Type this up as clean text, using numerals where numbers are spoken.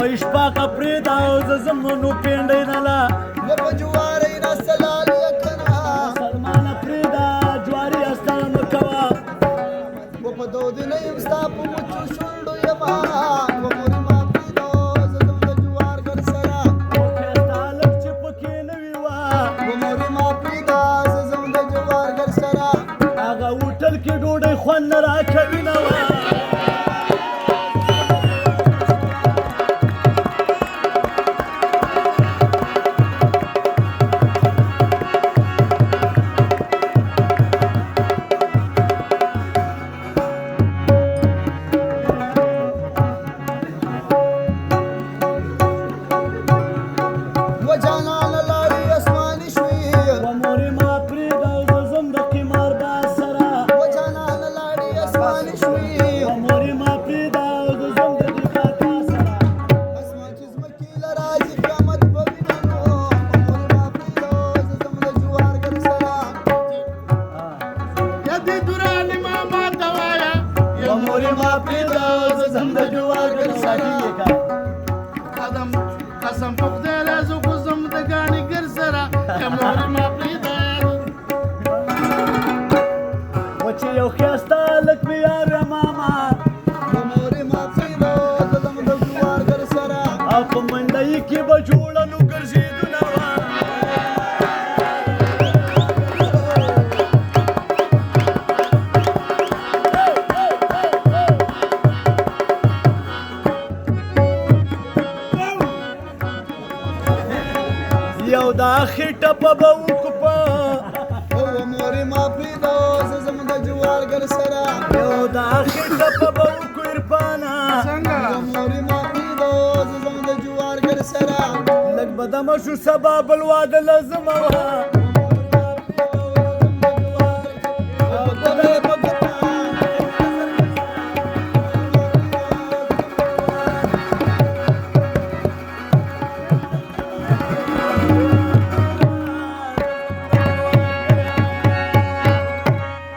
وإشباق بريدة وزمن وبيندينا لا وبجوارينا السلال يكنا سلمان بريدة جواري أستلم كوا وبدودنا يمستاب ومچو شلو يمان ومرما بريدو زدم دجوار گرسرا وكي أستالم چپكي نويوا ومرما بريدو زدم دجوار گرسرا آغا وطل کی ډوډۍ خوند نه راکوي نه وه وجانان لاري اسماني شوي ومورې ما پرېږده او زه ځم د قمار باز سره وجانان لاري اسماني شوي ومورې ما پرېږده او زه ځم د دې کاکا سره اسمان چې زمکې لراځي قیامت به وینو ومرما بريدو زدم دجوار گرسرا یدی دورانی ماما دوایا ومورې ما پرېږده او زه ځم د جوار سره قدم قسم په خدای لازم خو زم د ګاڼې ګر سره یا مور ما پرېږده و چې یو ښایسته هلک مې یار وی ماما ومرما بريدو زدم دجوار گرسرا او په منډۍ کې به جوړه نو ګرځېدونه وه یو دا خټه په به وکپه ومرما بريدو زدم دجوار گرسرا یو دا خټه په به وکو عرفانه څنګه ومرما بريدو زدم دجوار گرسرا لږ به دمه شو سبا بل واده لازمه وه